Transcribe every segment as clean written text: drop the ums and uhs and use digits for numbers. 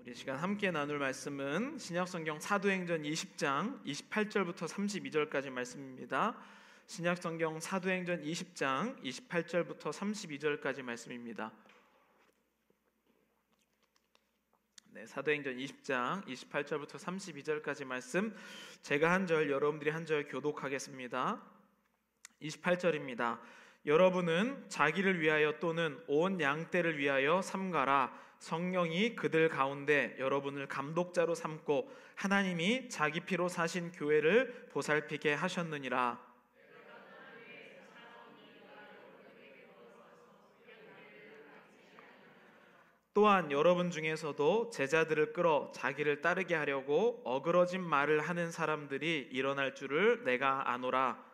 우리 시간 함께 나눌 말씀은 신약성경 사도행전 20장 28절부터 32절까지 말씀입니다. 신약성경 사도행전 20장 28절부터 32절까지 말씀입니다. 사도행전 20장 28절부터 32절까지 말씀, 제가 한 절, 여러분들이 한 절 교독하겠습니다. 28절입니다. 여러분은 자기를 위하여 또는 온 양떼를 위하여 삼가라. 성령이 그들 가운데 여러분을 감독자로 삼고 하나님이 자기 피로 사신 교회를 보살피게 하셨느니라. 또한 여러분 중에서도 제자들을 끌어 자기를 따르게 하려고 어그러진 말을 하는 사람들이 일어날 줄을 내가 아노라.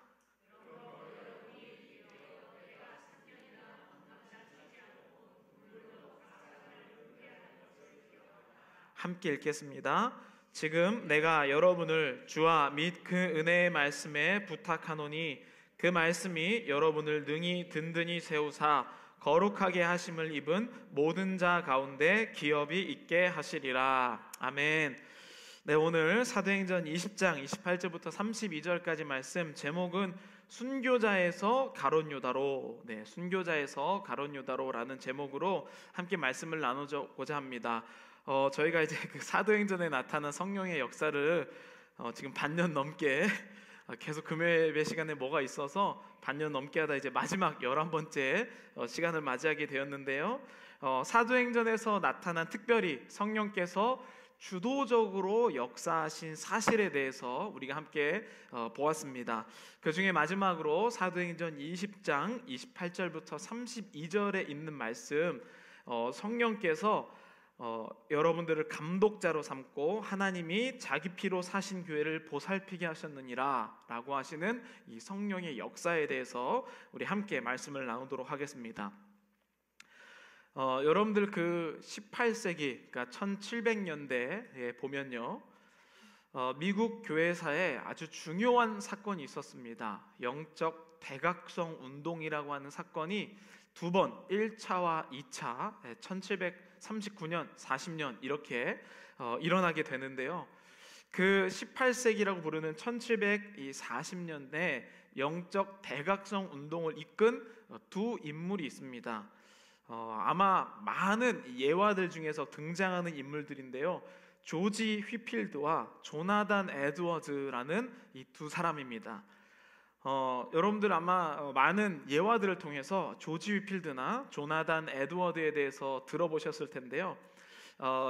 함께 읽겠습니다. 지금 내가 여러분을 주와 및 그 은혜의 말씀에 부탁하노니 그 말씀이 여러분을 능히 든든히 세우사 거룩하게 하심을 입은 모든 자 가운데 기업이 있게 하시리라. 아멘. 오늘 사도행전 20장 28절부터 32절까지 말씀 제목은 순교자에서 가룟 유다로, 순교자에서 가룟 유다로라는 제목으로 함께 말씀을 나누고자 합니다. 저희가 이제 그 사도행전에 나타난 성령의 역사를 지금 반년 넘게 계속 금요 예배 시간에 뭐가 있어서 반년 넘게 하다 이제 마지막 11번째 시간을 맞이하게 되었는데요. 사도행전에서 나타난 특별히 성령께서 주도적으로 역사하신 사실에 대해서 우리가 함께 보았습니다. 그 중에 마지막으로 사도행전 20장 28절부터 32절에 있는 말씀, 성령께서 여러분들을 감독자로 삼고 하나님이 자기 피로 사신 교회를 보살피게 하셨느니라 라고 하시는 이 성령의 역사에 대해서 우리 함께 말씀을 나누도록 하겠습니다. 여러분들 그 18세기, 그러니까 1700년대에 보면요, 미국 교회사에 아주 중요한 사건이 있었습니다. 영적 대각성 운동이라고 하는 사건이 두 번, 1차와 2차, 1739년, 40년 이렇게 일어나게 되는데요. 그 18세기라고 부르는 1740년대 영적 대각성 운동을 이끈 두 인물이 있습니다. 아마 많은 예화들 중에서 등장하는 인물들인데요. 조지 휘필드와 조나단 에드워즈라는 이 두 사람입니다. 여러분들 아마 많은 예화들을 통해서 조지 휘필드나 조나단 에드워드에 대해서 들어보셨을 텐데요.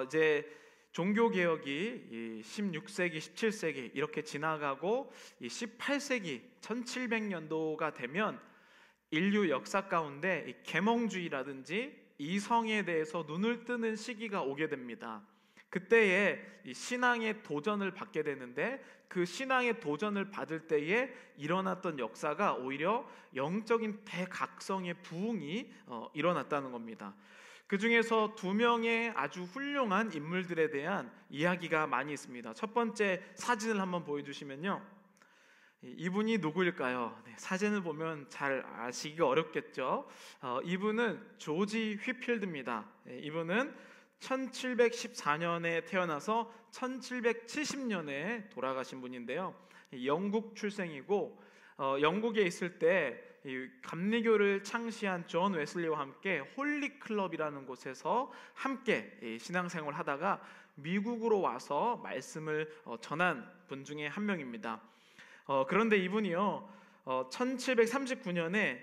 이제 종교개혁이 16세기, 17세기 이렇게 지나가고 18세기 1700년도가 되면 인류 역사 가운데 계몽주의라든지 이성에 대해서 눈을 뜨는 시기가 오게 됩니다. 그때에 이 신앙의 도전을 받게 되는데 그 신앙의 도전을 받을 때에 일어났던 역사가 오히려 영적인 대각성의 부흥이 일어났다는 겁니다. 그 중에서 두 명의 아주 훌륭한 인물들에 대한 이야기가 많이 있습니다. 첫 번째 사진을 한번 보여주시면요, 이분이 누구일까요? 사진을 보면 잘 아시기가 어렵겠죠. 이분은 조지 휘필드입니다. 이분은 1714년에 태어나서 1770년에 돌아가신 분인데요. 영국 출생이고 영국에 있을 때 감리교를 창시한 존 웨슬리와 함께 홀리 클럽이라는 곳에서 함께 신앙생활을 하다가 미국으로 와서 말씀을 전한 분 중에 한 명입니다. 그런데 이분이요, 1739년에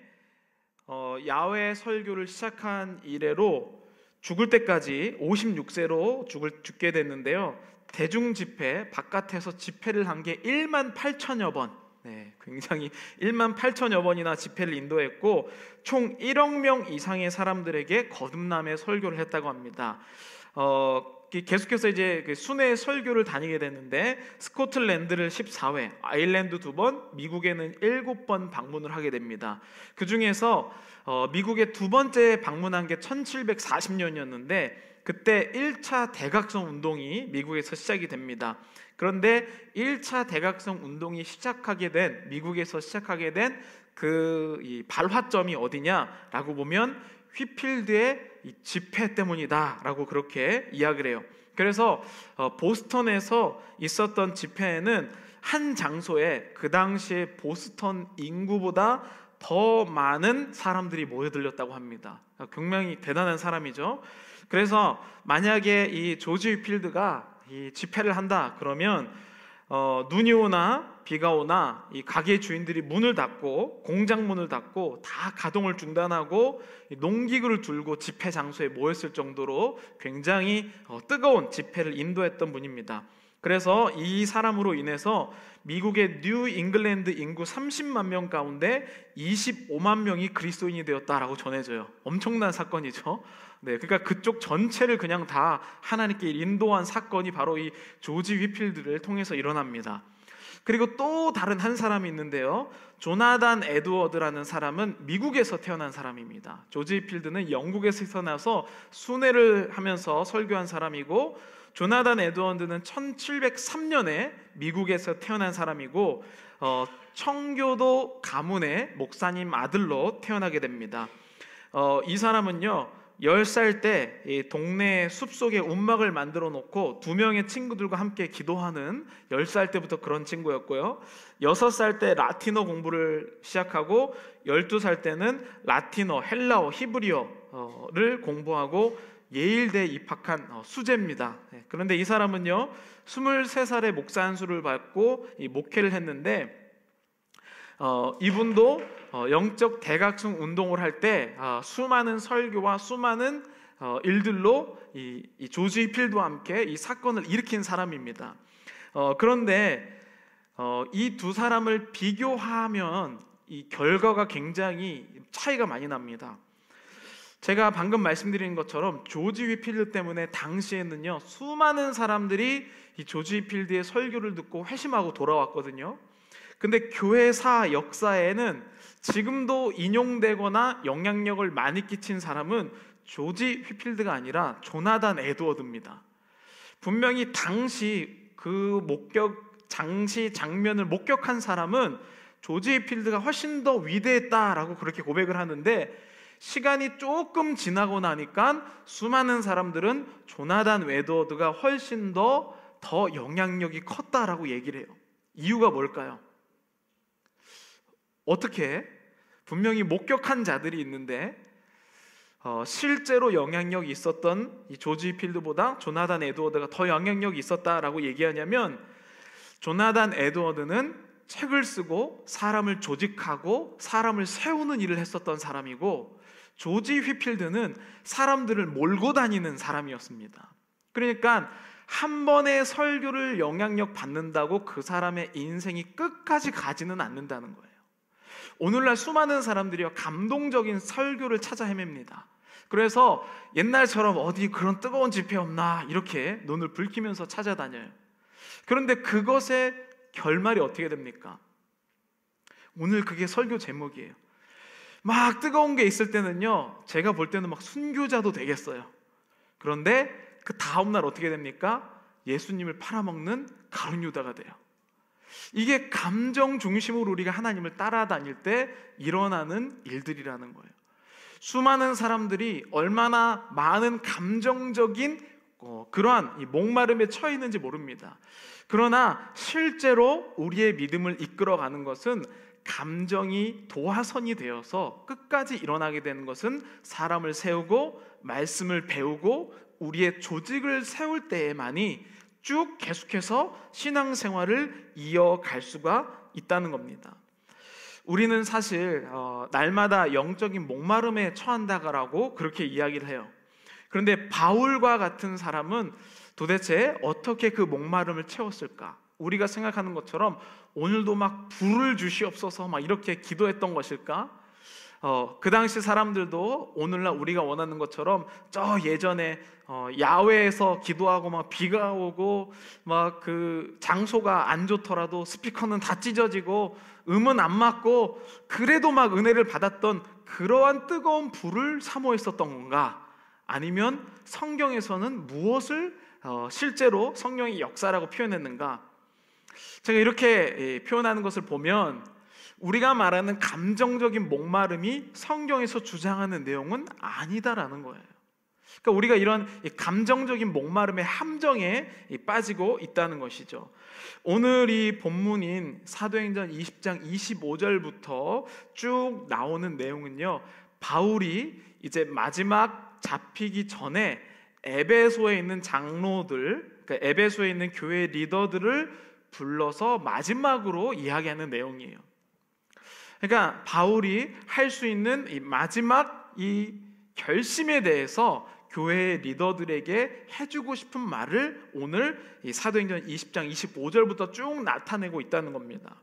야외 설교를 시작한 이래로 죽을 때까지 56세로 죽게 됐는데요. 대중 집회, 바깥에서 집회를 한 게 1만 8천여 번, 굉장히 1만 8천여 번이나 집회를 인도했고 총 1억 명 이상의 사람들에게 거듭남의 설교를 했다고 합니다. 계속해서 이제 순회 설교를 다니게 되는데 스코틀랜드를 14회, 아일랜드 2번, 미국에는 7번 방문을 하게 됩니다. 그 중에서 미국에 두 번째 방문한 게 1740년이었는데 그때 1차 대각성 운동이 미국에서 시작이 됩니다. 그런데 1차 대각성 운동이 미국에서 시작하게 된 그 발화점이 어디냐라고 보면 휘필드의 이 집회 때문이다라고 그렇게 이야기를 해요. 그래서 보스턴에서 있었던 집회에는 한 장소에 그 당시에 보스턴 인구보다 더 많은 사람들이 모여들렸다고 합니다. 굉장히 대단한 사람이죠. 그래서 만약에 이 조지 휘필드가 이 집회를 한다 그러면 눈이 오나 비가 오나 이 가게 주인들이 문을 닫고 공장 문을 닫고 다 가동을 중단하고 농기구를 들고 집회 장소에 모였을 정도로 굉장히 뜨거운 집회를 인도했던 분입니다. 그래서 이 사람으로 인해서 미국의 뉴 잉글랜드 인구 30만 명 가운데 25만 명이 그리스도인이 되었다라고 전해져요. 엄청난 사건이죠. 네, 그러니까 그쪽 전체를 그냥 다 하나님께 인도한 사건이 바로 이 조지 휘필드를 통해서 일어납니다. 그리고 또 다른 한 사람이 있는데요. 조나단 에드워드라는 사람은 미국에서 태어난 사람입니다. 조지 휘필드는 영국에서 태어나서 순회를 하면서 설교한 사람이고, 조나단 에드워드는 1703년에 미국에서 태어난 사람이고 청교도 가문의 목사님 아들로 태어나게 됩니다. 이 사람은요 10살 때 동네 숲속에 움막을 만들어 놓고 2명의 친구들과 함께 기도하는 10살 때부터 그런 친구였고요. 6살 때 라틴어 공부를 시작하고 12살 때는 라틴어, 헬라어, 히브리어를 공부하고 예일대에 입학한 수재입니다. 그런데 이 사람은요 23살에 목사 안수를 받고 목회를 했는데 이분도 영적 대각성 운동을 할 때 수많은 설교와 수많은 일들로 이 조지 휘필드와 함께 이 사건을 일으킨 사람입니다. 그런데 이 두 사람을 비교하면 이 결과가 굉장히 차이가 많이 납니다. 제가 방금 말씀드린 것처럼 조지 휘필드 때문에 당시에는요 수많은 사람들이 이 조지 휘필드의 설교를 듣고 회심하고 돌아왔거든요. 근데 교회사 역사에는 지금도 인용되거나 영향력을 많이 끼친 사람은 조지 휘필드가 아니라 조나단 에드워드입니다. 분명히 당시 장면을 목격한 사람은 조지 휘필드가 훨씬 더 위대했다라고 그렇게 고백을 하는데, 시간이 조금 지나고 나니까 수많은 사람들은 조나단 에드워드가 훨씬 더 영향력이 컸다라고 얘기를 해요. 이유가 뭘까요? 어떻게? 분명히 목격한 자들이 있는데 실제로 영향력이 있었던 이 조지 휘필드보다 조나단 에드워드가 더 영향력이 있었다라고 얘기하냐면, 조나단 에드워드는 책을 쓰고 사람을 조직하고 사람을 세우는 일을 했었던 사람이고, 조지 휘필드는 사람들을 몰고 다니는 사람이었습니다. 그러니까 한 번의 설교를 영향력 받는다고 그 사람의 인생이 끝까지 가지는 않는다는 거예요. 오늘날 수많은 사람들이 감동적인 설교를 찾아 헤맵니다. 그래서 옛날처럼 어디 그런 뜨거운 집회 없나 이렇게 눈을 붉히면서 찾아다녀요. 그런데 그것의 결말이 어떻게 됩니까? 오늘 그게 설교 제목이에요. 막 뜨거운 게 있을 때는요 제가 볼 때는 막 순교자도 되겠어요. 그런데 그 다음날 어떻게 됩니까? 예수님을 팔아먹는 가룟 유다가 돼요. 이게 감정 중심으로 우리가 하나님을 따라다닐 때 일어나는 일들이라는 거예요. 수많은 사람들이 얼마나 많은 감정적인 그러한 이 목마름에 처해 있는지 모릅니다. 그러나 실제로 우리의 믿음을 이끌어가는 것은 감정이 도화선이 되어서 끝까지 일어나게 되는 것은 사람을 세우고 말씀을 배우고 우리의 조직을 세울 때에만이 쭉 계속해서 신앙생활을 이어갈 수가 있다는 겁니다. 우리는 사실 날마다 영적인 목마름에 처한다라고 그렇게 이야기를 해요. 그런데 바울과 같은 사람은 도대체 어떻게 그 목마름을 채웠을까? 우리가 생각하는 것처럼 오늘도 막 불을 주시옵소서 막 이렇게 기도했던 것일까? 그 당시 사람들도 오늘날 우리가 원하는 것처럼 저 예전에 야외에서 기도하고 막 비가 오고 막 그 장소가 안 좋더라도 스피커는 다 찢어지고 음은 안 맞고 그래도 막 은혜를 받았던 그러한 뜨거운 불을 사모했었던 건가? 아니면 성경에서는 무엇을 실제로 성령의 역사라고 표현했는가? 제가 이렇게 표현하는 것을 보면 우리가 말하는 감정적인 목마름이 성경에서 주장하는 내용은 아니다라는 거예요. 그러니까 우리가 이런 감정적인 목마름의 함정에 빠지고 있다는 것이죠. 오늘 이 본문인 사도행전 20장 25절부터 쭉 나오는 내용은요, 바울이 이제 마지막 잡히기 전에 에베소에 있는 장로들, 그러니까 에베소에 있는 교회 리더들을 불러서 마지막으로 이야기하는 내용이에요. 그러니까 바울이 할 수 있는 이 마지막 이 결심에 대해서 교회의 리더들에게 해주고 싶은 말을 오늘 이 사도행전 20장 25절부터 쭉 나타내고 있다는 겁니다.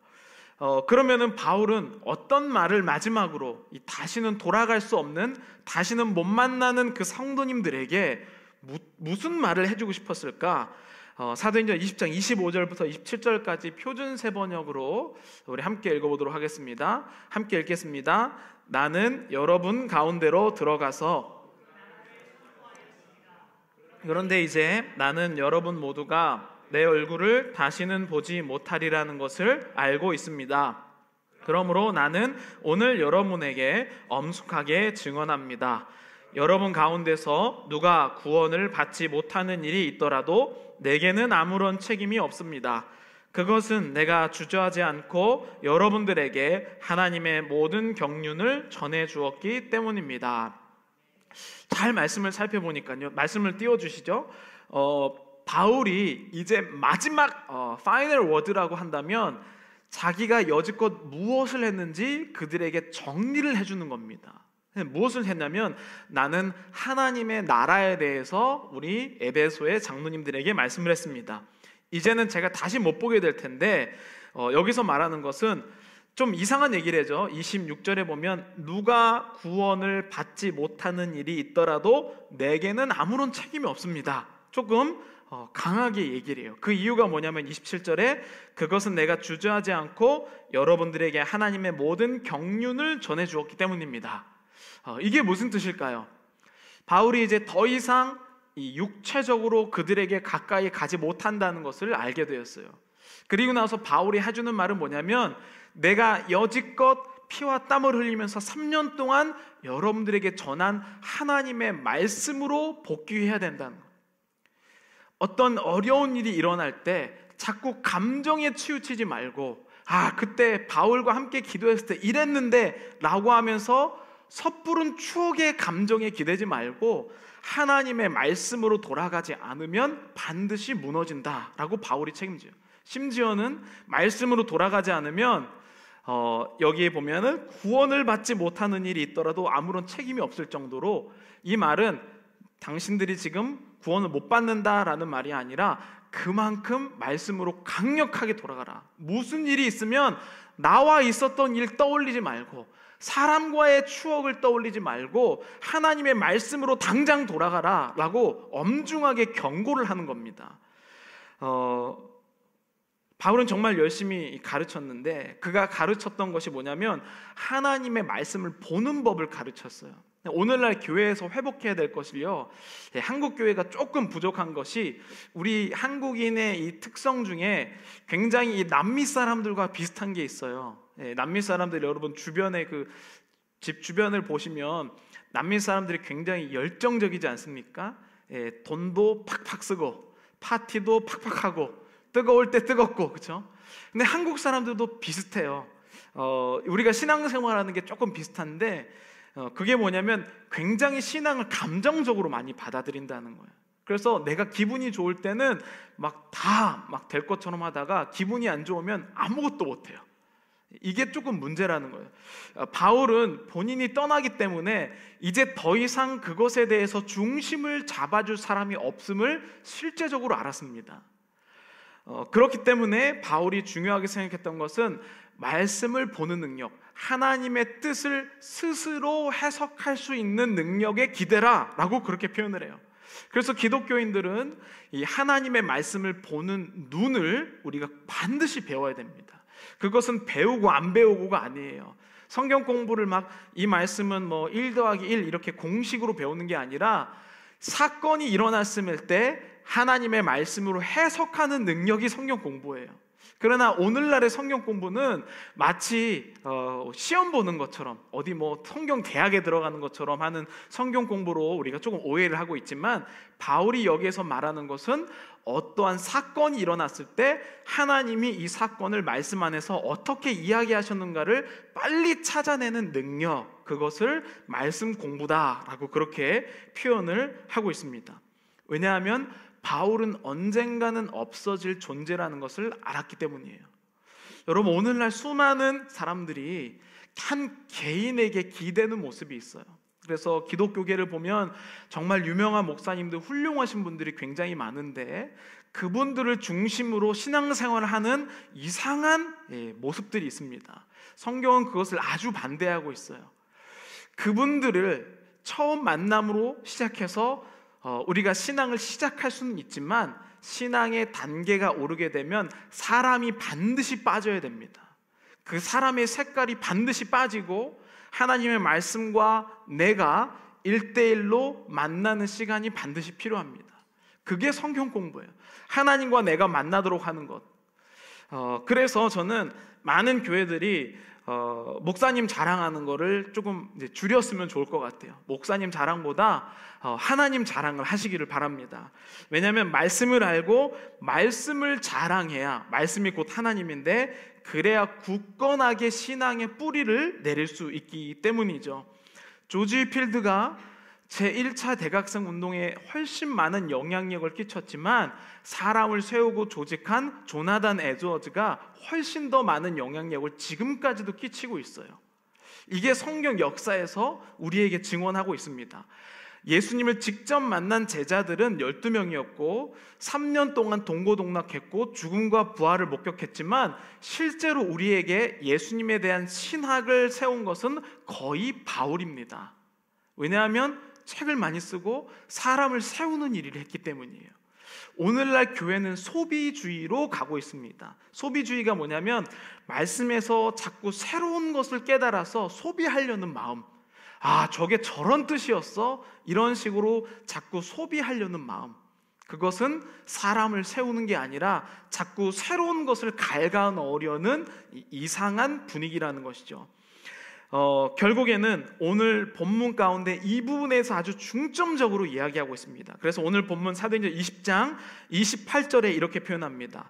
그러면은 바울은 어떤 말을 마지막으로 다시는 돌아갈 수 없는, 다시는 못 만나는 그 성도님들에게 무슨 말을 해주고 싶었을까? 사도행전 20장 25절부터 27절까지 표준 세번역으로 우리 함께 읽어보도록 하겠습니다. 함께 읽겠습니다. 나는 여러분 가운데로 들어가서, 그런데 이제 나는 여러분 모두가 내 얼굴을 다시는 보지 못하리라는 것을 알고 있습니다. 그러므로 나는 오늘 여러분에게 엄숙하게 증언합니다. 여러분 가운데서 누가 구원을 받지 못하는 일이 있더라도 내게는 아무런 책임이 없습니다. 그것은 내가 주저하지 않고 여러분들에게 하나님의 모든 경륜을 전해 주었기 때문입니다. 잘 말씀을 살펴보니까요, 말씀을 띄워주시죠. 바울이 이제 마지막 파이널 워드라고 한다면 자기가 여지껏 무엇을 했는지 그들에게 정리를 해주는 겁니다. 무엇을 했냐면, 나는 하나님의 나라에 대해서 우리 에베소의 장로님들에게 말씀을 했습니다. 이제는 제가 다시 못 보게 될 텐데, 여기서 말하는 것은 좀 이상한 얘기를 해죠. 26절에 보면 누가 구원을 받지 못하는 일이 있더라도 내게는 아무런 책임이 없습니다. 조금 강하게 얘기를 해요. 그 이유가 뭐냐면 27절에 그것은 내가 주저하지 않고 여러분들에게 하나님의 모든 경륜을 전해 주었기 때문입니다. 이게 무슨 뜻일까요? 바울이 이제 더 이상 이 육체적으로 그들에게 가까이 가지 못한다는 것을 알게 되었어요. 그리고 나서 바울이 해주는 말은 뭐냐면, 내가 여지껏 피와 땀을 흘리면서 3년 동안 여러분들에게 전한 하나님의 말씀으로 복귀해야 된다는 거예요. 어떤 어려운 일이 일어날 때 자꾸 감정에 치우치지 말고, 그때 바울과 함께 기도했을 때 이랬는데 라고 하면서 섣부른 추억의 감정에 기대지 말고 하나님의 말씀으로 돌아가지 않으면 반드시 무너진다라고 바울이 책임져요. 심지어는 말씀으로 돌아가지 않으면 여기에 보면은 구원을 받지 못하는 일이 있더라도 아무런 책임이 없을 정도로, 이 말은 당신들이 지금 구원을 못 받는다라는 말이 아니라 그만큼 말씀으로 강력하게 돌아가라. 무슨 일이 있으면 나와 있었던 일 떠올리지 말고, 사람과의 추억을 떠올리지 말고 하나님의 말씀으로 당장 돌아가라 라고 엄중하게 경고를 하는 겁니다. 바울은 정말 열심히 가르쳤는데, 그가 가르쳤던 것이 뭐냐면 하나님의 말씀을 보는 법을 가르쳤어요. 오늘날 교회에서 회복해야 될 것을요, 한국 교회가 조금 부족한 것이, 우리 한국인의 이 특성 중에 굉장히 이 남미 사람들과 비슷한 게 있어요. 남미 사람들, 여러분 주변에 그 집 주변을 보시면 남미 사람들이 굉장히 열정적이지 않습니까? 돈도 팍팍 쓰고 파티도 팍팍 하고 뜨거울 때 뜨겁고, 그렇죠? 근데 한국 사람들도 비슷해요. 우리가 신앙생활하는 게 조금 비슷한데, 그게 뭐냐면 굉장히 신앙을 감정적으로 많이 받아들인다는 거예요. 그래서 내가 기분이 좋을 때는 막 될 것처럼 하다가 기분이 안 좋으면 아무것도 못해요. 이게 조금 문제라는 거예요. 바울은 본인이 떠나기 때문에 이제 더 이상 그것에 대해서 중심을 잡아줄 사람이 없음을 실제적으로 알았습니다. 그렇기 때문에 바울이 중요하게 생각했던 것은 말씀을 보는 능력, 하나님의 뜻을 스스로 해석할 수 있는 능력에 기대라 라고 그렇게 표현을 해요. 그래서 기독교인들은 이 하나님의 말씀을 보는 눈을 우리가 반드시 배워야 됩니다. 그것은 배우고 안 배우고가 아니에요. 성경 공부를 막 이 말씀은 뭐 1 더하기 1 이렇게 공식으로 배우는 게 아니라, 사건이 일어났을 때 하나님의 말씀으로 해석하는 능력이 성경 공부예요. 그러나 오늘날의 성경 공부는 마치 시험 보는 것처럼, 어디 뭐 성경 대학에 들어가는 것처럼 하는 성경 공부로 우리가 조금 오해를 하고 있지만, 바울이 여기에서 말하는 것은 어떠한 사건이 일어났을 때 하나님이 이 사건을 말씀 안에서 어떻게 이야기하셨는가를 빨리 찾아내는 능력, 그것을 말씀 공부다라고 그렇게 표현을 하고 있습니다. 왜냐하면 바울은 언젠가는 없어질 존재라는 것을 알았기 때문이에요. 여러분, 오늘날 수많은 사람들이 한 개인에게 기대는 모습이 있어요. 그래서 기독교계를 보면 정말 유명한 목사님들, 훌륭하신 분들이 굉장히 많은데, 그분들을 중심으로 신앙생활을 하는 이상한 모습들이 있습니다. 성경은 그것을 아주 반대하고 있어요. 그분들을 처음 만남으로 시작해서 우리가 신앙을 시작할 수는 있지만, 신앙의 단계가 오르게 되면 사람이 반드시 빠져야 됩니다. 그 사람의 색깔이 반드시 빠지고 하나님의 말씀과 내가 1대1로 만나는 시간이 반드시 필요합니다. 그게 성경 공부예요. 하나님과 내가 만나도록 하는 것. 그래서 저는 많은 교회들이 목사님 자랑하는 거를 조금 이제 줄였으면 좋을 것 같아요. 목사님 자랑보다 하나님 자랑을 하시기를 바랍니다. 왜냐하면 말씀을 알고 말씀을 자랑해야, 말씀이 곧 하나님인데, 그래야 굳건하게 신앙의 뿌리를 내릴 수 있기 때문이죠. 조지 휘필드가 제1차 대각성 운동에 훨씬 많은 영향력을 끼쳤지만, 사람을 세우고 조직한 조나단 에드워즈가 훨씬 더 많은 영향력을 지금까지도 끼치고 있어요. 이게 성경 역사에서 우리에게 증언하고 있습니다. 예수님을 직접 만난 제자들은 12명이었고 3년 동안 동고동락했고 죽음과 부활을 목격했지만, 실제로 우리에게 예수님에 대한 신학을 세운 것은 거의 바울입니다. 왜냐하면 책을 많이 쓰고 사람을 세우는 일을 했기 때문이에요. 오늘날 교회는 소비주의로 가고 있습니다. 소비주의가 뭐냐면, 말씀에서 자꾸 새로운 것을 깨달아서 소비하려는 마음, 저게 저런 뜻이었어? 이런 식으로 자꾸 소비하려는 마음, 그것은 사람을 세우는 게 아니라 자꾸 새로운 것을 갉아 넣으려는 이상한 분위기라는 것이죠. 결국에는 오늘 본문 가운데 이 부분에서 아주 중점적으로 이야기하고 있습니다. 그래서 오늘 본문 사도행전 20장 28절에 이렇게 표현합니다.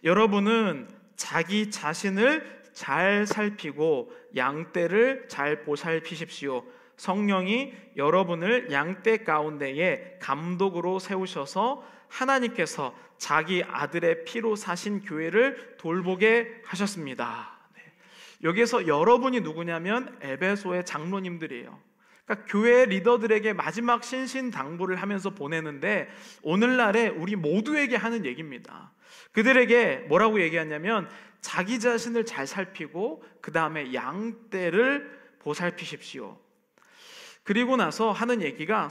여러분은 자기 자신을 잘 살피고 양떼를 잘 보살피십시오. 성령이 여러분을 양떼 가운데에 감독으로 세우셔서 하나님께서 자기 아들의 피로 사신 교회를 돌보게 하셨습니다. 여기에서 여러분이 누구냐면 에베소의 장로님들이에요. 그러니까 교회 리더들에게 마지막 신신당부를 하면서 보내는데, 오늘날에 우리 모두에게 하는 얘기입니다. 그들에게 뭐라고 얘기하냐면, 자기 자신을 잘 살피고 그 다음에 양떼를 보살피십시오. 그리고 나서 하는 얘기가,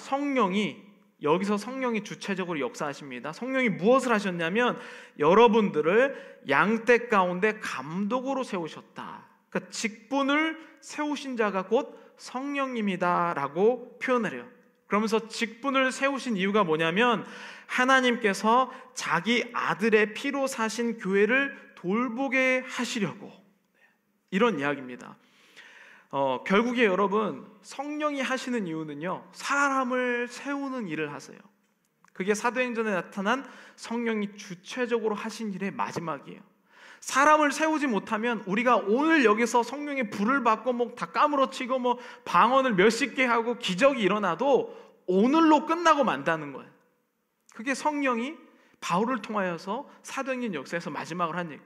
여기서 성령이 주체적으로 역사하십니다. 성령이 무엇을 하셨냐면, 여러분들을 양떼 가운데 감독으로 세우셨다. 그러니까 직분을 세우신 자가 곧 성령님이다라고 표현을 해요. 그러면서 직분을 세우신 이유가 뭐냐면, 하나님께서 자기 아들의 피로 사신 교회를 돌보게 하시려고, 이런 이야기입니다. 결국에 여러분, 성령이 하시는 이유는요, 사람을 세우는 일을 하세요. 그게 사도행전에 나타난 성령이 주체적으로 하신 일의 마지막이에요. 사람을 세우지 못하면 우리가 오늘 여기서 성령의 불을 받고 뭐 다 까무러치고 뭐 방언을 몇십 개 하고 기적이 일어나도 오늘로 끝나고 만다는 거예요. 그게 성령이 바울을 통하여서 사도행전 역사에서 마지막을 한 얘기.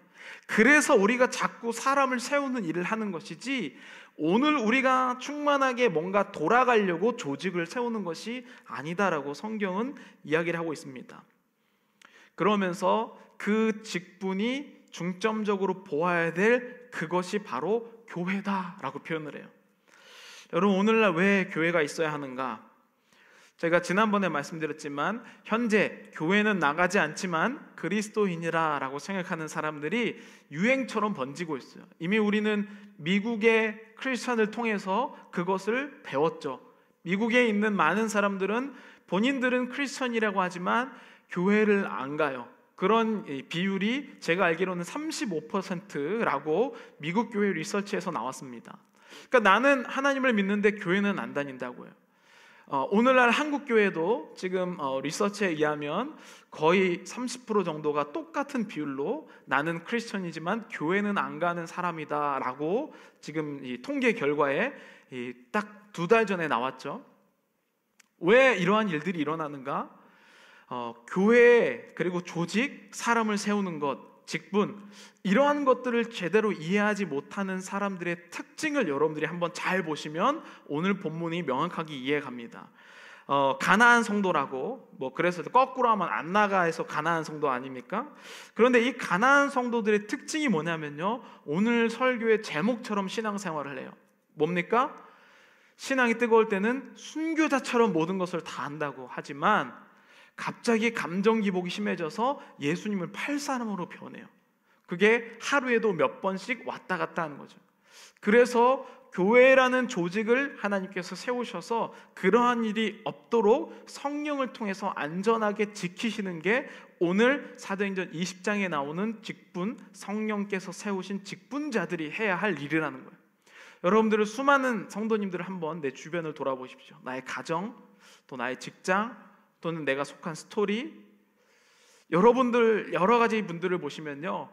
그래서 우리가 자꾸 사람을 세우는 일을 하는 것이지, 오늘 우리가 충만하게 뭔가 돌아가려고 조직을 세우는 것이 아니다라고 성경은 이야기를 하고 있습니다. 그러면서 그 직분이 중점적으로 보아야 될 그것이 바로 교회다라고 표현을 해요. 여러분, 오늘날 왜 교회가 있어야 하는가? 제가 지난번에 말씀드렸지만, 현재 교회는 나가지 않지만 그리스도인이라 라고 생각하는 사람들이 유행처럼 번지고 있어요. 이미 우리는 미국의 크리스천을 통해서 그것을 배웠죠. 미국에 있는 많은 사람들은 본인들은 크리스천이라고 하지만 교회를 안 가요. 그런 비율이 제가 알기로는 35%라고 미국 교회 리서치에서 나왔습니다. 그러니까 나는 하나님을 믿는데 교회는 안 다닌다고요. 오늘날 한국 교회도 지금 리서치에 의하면 거의 30% 정도가 똑같은 비율로 나는 크리스천이지만 교회는 안 가는 사람이다라고 지금 이 통계 결과에 딱 2달 전에 나왔죠. 왜 이러한 일들이 일어나는가? 교회 그리고 조직, 사람을 세우는 것, 직분, 이러한 것들을 제대로 이해하지 못하는 사람들의 특징을 여러분들이 한번 잘 보시면 오늘 본문이 명확하게 이해갑니다. 가나안 성도라고, 그래서 거꾸로 하면 안 나가해서 가나안 성도 아닙니까? 그런데 이 가나안 성도들의 특징이 뭐냐면요, 오늘 설교의 제목처럼 신앙생활을 해요. 뭡니까? 신앙이 뜨거울 때는 순교자처럼 모든 것을 다 안다고 하지만 갑자기 감정 기복이 심해져서 예수님을 팔 사람으로 변해요. 그게 하루에도 몇 번씩 왔다 갔다 하는 거죠. 그래서 교회라는 조직을 하나님께서 세우셔서 그러한 일이 없도록 성령을 통해서 안전하게 지키시는 게 오늘 사도행전 20장에 나오는 직분, 성령께서 세우신 직분자들이 해야 할 일이라는 거예요. 여러분들은 수많은 성도님들을 한번 내 주변을 돌아보십시오. 나의 가정, 또 나의 직장, 또는 내가 속한 스토리, 여러분들 여러 가지 분들을 보시면요,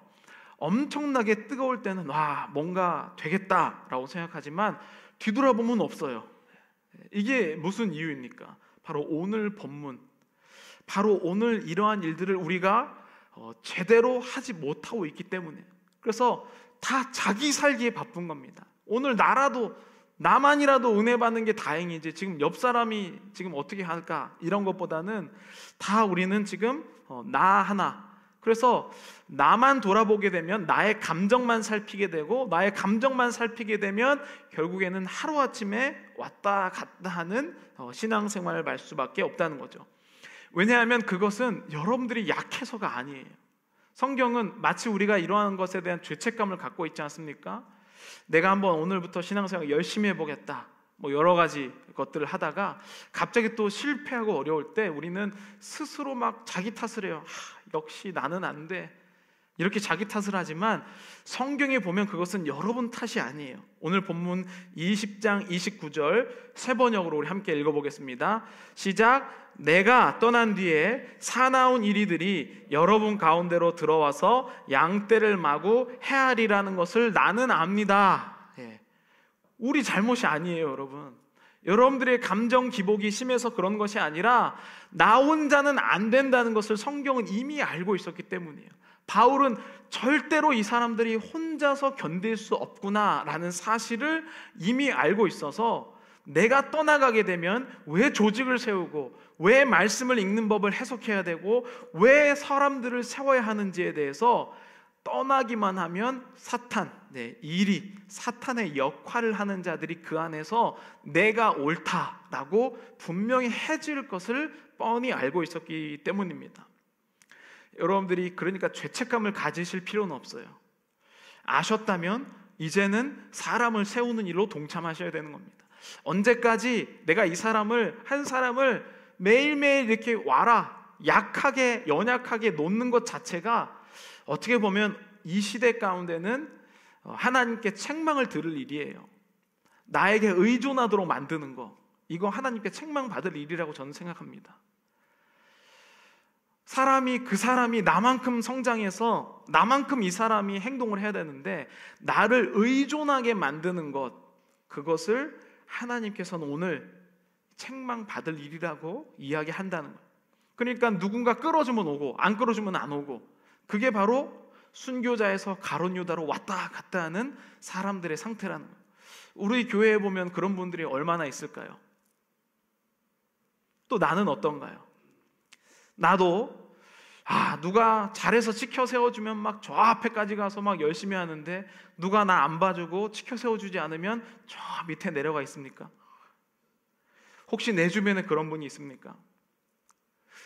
엄청나게 뜨거울 때는 와 뭔가 되겠다라고 생각하지만 뒤돌아보면 없어요. 이게 무슨 이유입니까? 바로 오늘 본문, 바로 오늘 이러한 일들을 우리가 제대로 하지 못하고 있기 때문에, 그래서 다 자기 살기에 바쁜 겁니다. 오늘 나만이라도 은혜 받는 게 다행이지 지금 옆 사람이 지금 어떻게 할까 이런 것보다는 다 우리는 지금 나 하나, 그래서 나만 돌아보게 되면 나의 감정만 살피게 되고, 나의 감정만 살피게 되면 결국에는 하루아침에 왔다 갔다 하는 신앙생활을 말 수밖에 없다는 거죠. 왜냐하면 그것은 여러분들이 약해서가 아니에요. 성경은 마치 우리가 이러한 것에 대한 죄책감을 갖고 있지 않습니까? 내가 한번 오늘부터 신앙생활 열심히 해보겠다, 여러 가지 것들을 하다가 갑자기 또 실패하고 어려울 때 우리는 스스로 막 자기 탓을 해요. 역시 나는 안 돼, 이렇게 자기 탓을 하지만 성경에 보면 그것은 여러분 탓이 아니에요. 오늘 본문 20장 29절 세 번역으로 우리 함께 읽어보겠습니다. 시작. 내가 떠난 뒤에 사나운 이리들이 여러분 가운데로 들어와서 양떼를 마구 해하리라는 것을 나는 압니다. 우리 잘못이 아니에요, 여러분. 여러분들의 감정 기복이 심해서 그런 것이 아니라 나 혼자는 안 된다는 것을 성경은 이미 알고 있었기 때문이에요. 바울은 절대로 이 사람들이 혼자서 견딜 수 없구나라는 사실을 이미 알고 있어서 내가 떠나가게 되면 왜 조직을 세우고 왜 말씀을 읽는 법을 해석해야 되고 왜 사람들을 세워야 하는지에 대해서 떠나기만 하면 일이 사탄의 역할을 하는 자들이 그 안에서 내가 옳다라고 분명히 해질 것을 뻔히 알고 있었기 때문입니다. 여러분들이 그러니까 죄책감을 가지실 필요는 없어요. 아셨다면 이제는 사람을 세우는 일로 동참하셔야 되는 겁니다. 언제까지 내가 한 사람을 매일매일 이렇게 약하게 연약하게 놓는 것 자체가 어떻게 보면 이 시대 가운데는 하나님께 책망을 들을 일이에요. 나에게 의존하도록 만드는 거, 이거 하나님께 책망받을 일이라고 저는 생각합니다. 그 사람이 나만큼 성장해서 나만큼 이 사람이 행동을 해야 되는데 나를 의존하게 만드는 것, 그것을 하나님께서는 오늘 책망받을 일이라고 이야기한다는 거예요. 그러니까 누군가 끌어주면 오고 안 끌어주면 안 오고, 그게 바로 순교자에서 가룟 유다로 왔다 갔다 하는 사람들의 상태라는 거예요. 우리 교회에 보면 그런 분들이 얼마나 있을까요? 또 나는 어떤가요? 나도 누가 잘해서 치켜 세워주면 막 저 앞에까지 가서 막 열심히 하는데 누가 나 안 봐주고 치켜 세워주지 않으면 저 밑에 내려가 있습니까? 혹시 내 주변에 그런 분이 있습니까?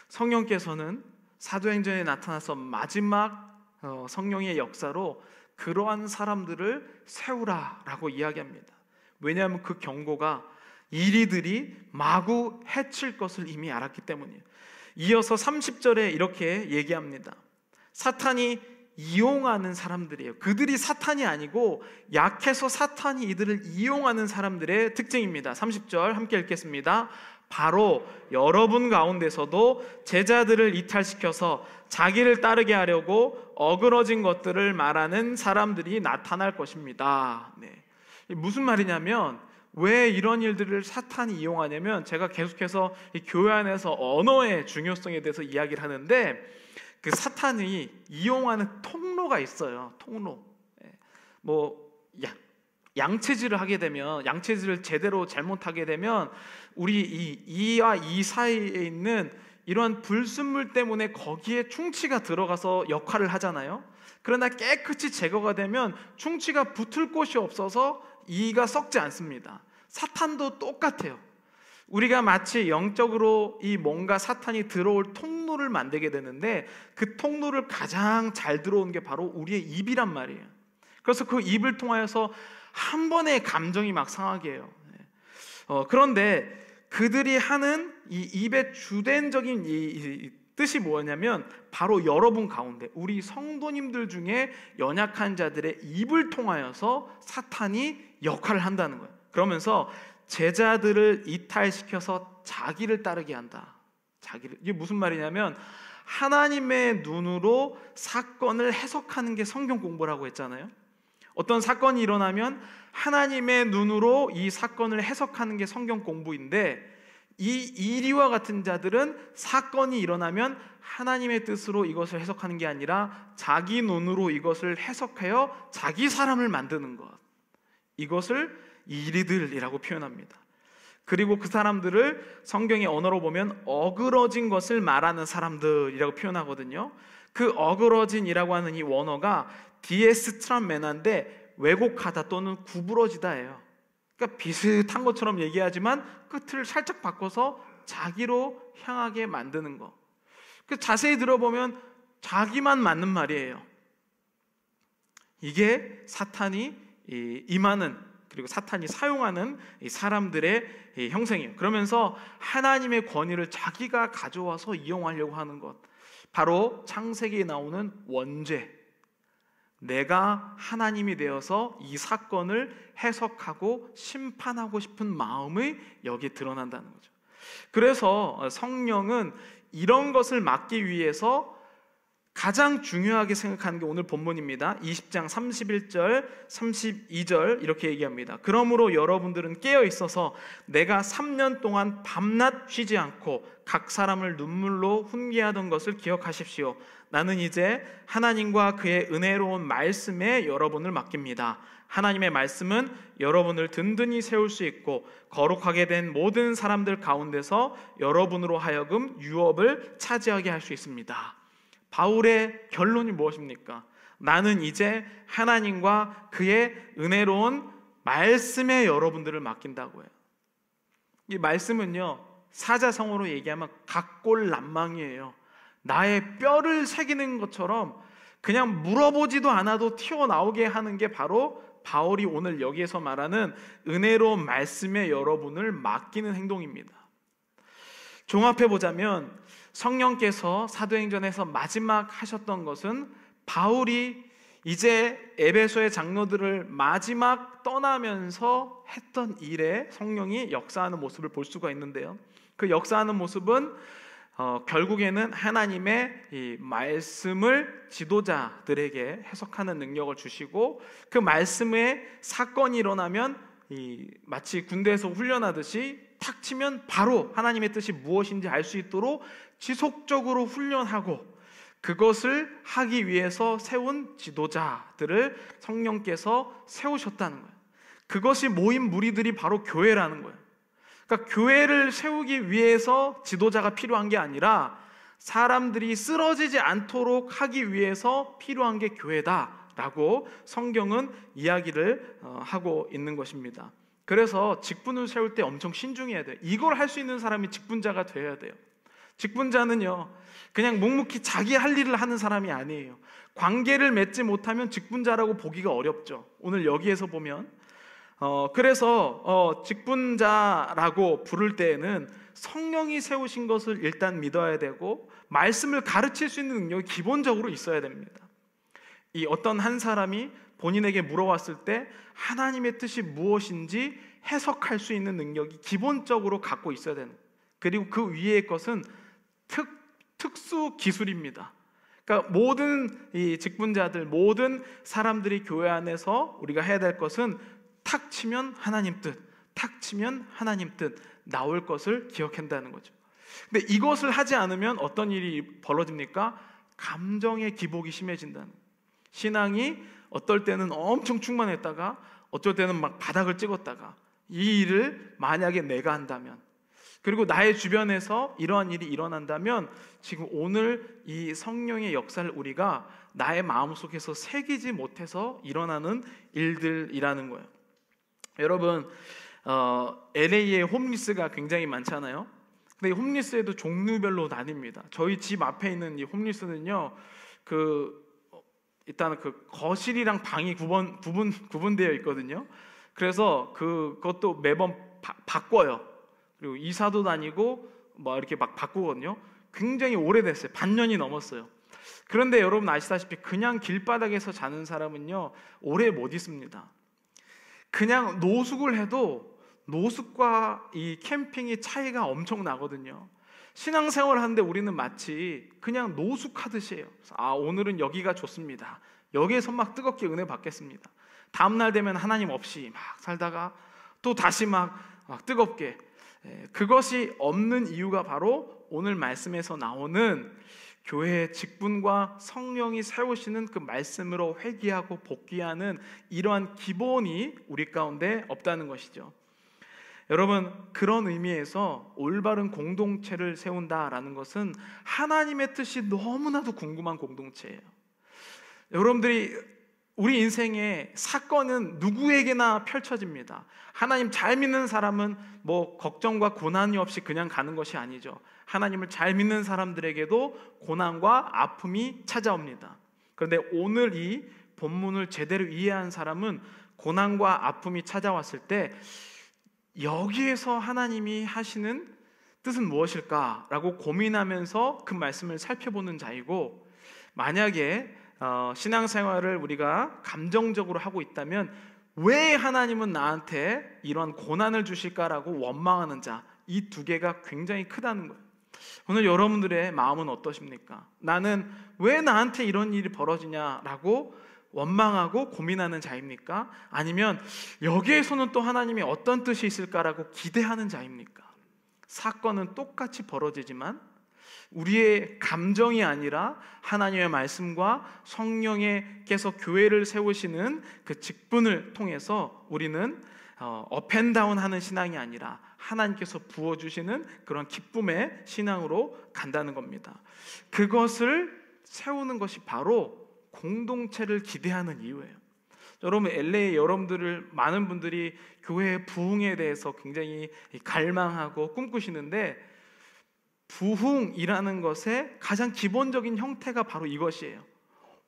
성령께서는 사도행전에 나타나서 마지막 성령의 역사로 그러한 사람들을 세우라라고 이야기합니다. 왜냐하면 그 경고가 이리들이 마구 해칠 것을 이미 알았기 때문이에요. 이어서 30절에 이렇게 얘기합니다. 사탄이 이용하는 사람들이에요. 그들이 사탄이 아니고 약해서 사탄이 이들을 이용하는 사람들의 특징입니다. 30절 함께 읽겠습니다. 바로 여러분 가운데서도 제자들을 이탈시켜서 자기를 따르게 하려고 어그러진 것들을 말하는 사람들이 나타날 것입니다. 네. 무슨 말이냐면, 왜 이런 일들을 사탄이 이용하냐면, 제가 계속해서 이 교회 안에서 언어의 중요성에 대해서 이야기를 하는데, 그 사탄이 이용하는 통로가 있어요. 통로. 양체질을 하게 되면, 양체질을 제대로 잘못하게 되면 우리 이와 이 사이에 있는 이러한 불순물 때문에 거기에 충치가 들어가서 역할을 하잖아요. 그러나 깨끗이 제거가 되면 충치가 붙을 곳이 없어서 이가 썩지 않습니다. 사탄도 똑같아요. 우리가 마치 영적으로 이 뭔가 사탄이 들어올 통로를 만들게 되는데, 그 통로를 가장 잘 들어오는 게 바로 우리의 입이란 말이에요. 그래서 그 입을 통하여서 한 번에 감정이 막 상하게 해요. 그런데 그들이 하는 이 입의 주된적인 이 뜻이 뭐냐면, 바로 여러분 가운데 우리 성도님들 중에 연약한 자들의 입을 통하여서 사탄이 역할을 한다는 거예요. 그러면서 제자들을 이탈시켜서 자기를 따르게 한다. 이게 무슨 말이냐면, 하나님의 눈으로 사건을 해석하는 게 성경 공부라고 했잖아요. 어떤 사건이 일어나면 하나님의 눈으로 이 사건을 해석하는 게 성경 공부인데, 이 이리와 같은 자들은 사건이 일어나면 하나님의 뜻으로 이것을 해석하는 게 아니라 자기 눈으로 이것을 해석하여 자기 사람을 만드는 것, 이것을 이리들이라고 표현합니다. 그리고 그 사람들을 성경의 언어로 보면 어그러진 것을 말하는 사람들이라고 표현하거든요. 그 어그러진이라고 하는 이 원어가 디에스트란메나인데 왜곡하다 또는 구부러지다예요. 그러니까 비슷한 것처럼 얘기하지만 끝을 살짝 바꿔서 자기로 향하게 만드는 거. 자세히 들어보면 자기만 맞는 말이에요. 이게 사탄이 임하는, 그리고 사탄이 사용하는 이 사람들의 이 형생이에요. 그러면서 하나님의 권위를 자기가 가져와서 이용하려고 하는 것, 바로 창세기에 나오는 원죄, 내가 하나님이 되어서 이 사건을 해석하고 심판하고 싶은 마음이 여기에 드러난다는 거죠. 그래서 성령은 이런 것을 막기 위해서 가장 중요하게 생각하는 게 오늘 본문입니다. 20장 31절, 32절 이렇게 얘기합니다. 그러므로 여러분들은 깨어 있어서 내가 3년 동안 밤낮 쉬지 않고 각 사람을 눈물로 훈계하던 것을 기억하십시오. 나는 이제 하나님과 그의 은혜로운 말씀에 여러분을 맡깁니다. 하나님의 말씀은 여러분을 든든히 세울 수 있고 거룩하게 된 모든 사람들 가운데서 여러분으로 하여금 유업을 차지하게 할 수 있습니다. 바울의 결론이 무엇입니까? 나는 이제 하나님과 그의 은혜로운 말씀에 여러분들을 맡긴다고 해요. 이 말씀은요, 사자성어로 얘기하면 각골난망이에요. 나의 뼈를 새기는 것처럼 그냥 물어보지도 않아도 튀어나오게 하는 게 바로 바울이 오늘 여기에서 말하는 은혜로운 말씀에 여러분을 맡기는 행동입니다. 종합해보자면 성령께서 사도행전에서 마지막 하셨던 것은 바울이 이제 에베소의 장로들을 마지막 떠나면서 했던 일에 성령이 역사하는 모습을 볼 수가 있는데요. 그 역사하는 모습은 결국에는 하나님의 이 말씀을 지도자들에게 해석하는 능력을 주시고, 그 말씀에 사건이 일어나면 마치 군대에서 훈련하듯이 탁 치면 바로 하나님의 뜻이 무엇인지 알 수 있도록 지속적으로 훈련하고, 그것을 하기 위해서 세운 지도자들을 성령께서 세우셨다는 거예요. 그것이 모인 무리들이 바로 교회라는 거예요. 그러니까 교회를 세우기 위해서 지도자가 필요한 게 아니라 사람들이 쓰러지지 않도록 하기 위해서 필요한 게 교회다라고 성경은 이야기를 하고 있는 것입니다. 그래서 직분을 세울 때 엄청 신중해야 돼요. 이걸 할 수 있는 사람이 직분자가 되어야 돼요. 직분자는요, 그냥 묵묵히 자기 할 일을 하는 사람이 아니에요. 관계를 맺지 못하면 직분자라고 보기가 어렵죠. 오늘 여기에서 보면 그래서 직분자라고 부를 때에는 성령이 세우신 것을 일단 믿어야 되고 말씀을 가르칠 수 있는 능력이 기본적으로 있어야 됩니다. 이 어떤 한 사람이 본인에게 물어봤을 때 하나님의 뜻이 무엇인지 해석할 수 있는 능력이 기본적으로 갖고 있어야 되는, 그리고 그 위의 것은 특수 기술입니다. 그러니까 모든 이 직분자들, 모든 사람들이 교회 안에서 우리가 해야 될 것은 탁 치면 하나님 뜻, 탁 치면 하나님 뜻 나올 것을 기억한다는 거죠. 근데 이것을 하지 않으면 어떤 일이 벌어집니까? 감정의 기복이 심해진다는 거예요. 신앙이 어떨 때는 엄청 충만했다가 어쩔 때는 막 바닥을 찍었다가, 이 일을 만약에 내가 한다면, 그리고 나의 주변에서 이러한 일이 일어난다면 지금 오늘 이 성령의 역사를 우리가 나의 마음속에서 새기지 못해서 일어나는 일들이라는 거예요. 여러분, LA에 홈리스가 굉장히 많잖아요. 근데 이 홈리스에도 종류별로 나뉩니다. 저희 집 앞에 있는 이 홈리스는요, 일단 그 거실이랑 방이 구분되어 있거든요. 그래서 그것도 매번 바꿔요. 그리고 이사도 다니고 뭐 이렇게 막 바꾸거든요. 굉장히 오래됐어요. 반년이 넘었어요. 그런데 여러분 아시다시피 그냥 길바닥에서 자는 사람은요, 오래 못 있습니다. 그냥 노숙을 해도 노숙과 이 캠핑의 차이가 엄청 나거든요. 신앙생활을 하는데 우리는 마치 그냥 노숙하듯이 해요. 오늘은 여기가 좋습니다. 여기에서 막 뜨겁게 은혜 받겠습니다. 다음날 되면 하나님 없이 막 살다가 또 다시 막 뜨겁게, 그것이 없는 이유가 바로 오늘 말씀에서 나오는 교회의 직분과 성령이 세우시는 그 말씀으로 회개하고 복귀하는 이러한 기본이 우리 가운데 없다는 것이죠. 여러분, 그런 의미에서 올바른 공동체를 세운다라는 것은 하나님의 뜻이 너무나도 궁금한 공동체예요. 여러분들이, 우리 인생의 사건은 누구에게나 펼쳐집니다. 하나님 잘 믿는 사람은 뭐 걱정과 고난이 없이 그냥 가는 것이 아니죠. 하나님을 잘 믿는 사람들에게도 고난과 아픔이 찾아옵니다. 그런데 오늘 이 본문을 제대로 이해한 사람은 고난과 아픔이 찾아왔을 때 여기에서 하나님이 하시는 뜻은 무엇일까라고 고민하면서 그 말씀을 살펴보는 자이고, 만약에 신앙생활을 우리가 감정적으로 하고 있다면 왜 하나님은 나한테 이런 고난을 주실까라고 원망하는 자, 이 두 개가 굉장히 크다는 거예요. 오늘 여러분들의 마음은 어떠십니까? 나는 왜 나한테 이런 일이 벌어지냐라고 원망하고 고민하는 자입니까? 아니면 여기에서는 또 하나님이 어떤 뜻이 있을까라고 기대하는 자입니까? 사건은 똑같이 벌어지지만 우리의 감정이 아니라 하나님의 말씀과 성령께서 교회를 세우시는 그 직분을 통해서 우리는 업앤다운 하는 신앙이 아니라 하나님께서 부어주시는 그런 기쁨의 신앙으로 간다는 겁니다. 그것을 세우는 것이 바로 공동체를 기대하는 이유예요. 여러분, LA 여러분들을 많은 분들이 교회의 부흥에 대해서 굉장히 갈망하고 꿈꾸시는데, 부흥이라는 것의 가장 기본적인 형태가 바로 이것이에요.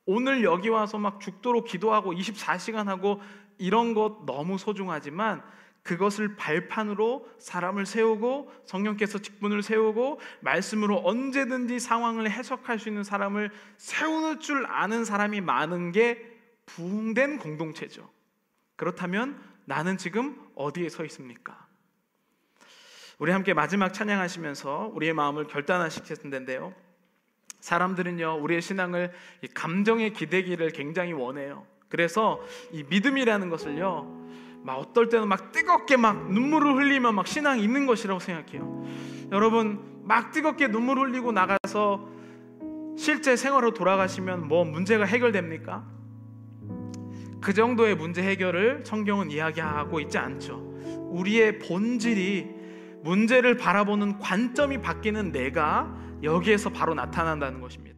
오늘 여기 와서 막 죽도록 기도하고 24시간 하고 이런 것 너무 소중하지만, 그것을 발판으로 사람을 세우고 성령께서 직분을 세우고 말씀으로 언제든지 상황을 해석할 수 있는 사람을 세우는 줄 아는 사람이 많은 게 부흥된 공동체죠. 그렇다면 나는 지금 어디에 서 있습니까? 우리 함께 마지막 찬양하시면서 우리의 마음을 결단하실 텐데요, 사람들은요, 우리의 신앙을 감정의 기대기를 굉장히 원해요. 그래서 이 믿음이라는 것을요, 막 어떨 때는 막 뜨겁게 막 눈물을 흘리면 막 신앙이 있는 것이라고 생각해요. 여러분, 막 뜨겁게 눈물 흘리고 나가서 실제 생활로 돌아가시면 뭐 문제가 해결됩니까? 그 정도의 문제 해결을 성경은 이야기하고 있지 않죠. 우리의 본질이, 문제를 바라보는 관점이 바뀌는 내가 여기에서 바로 나타난다는 것입니다.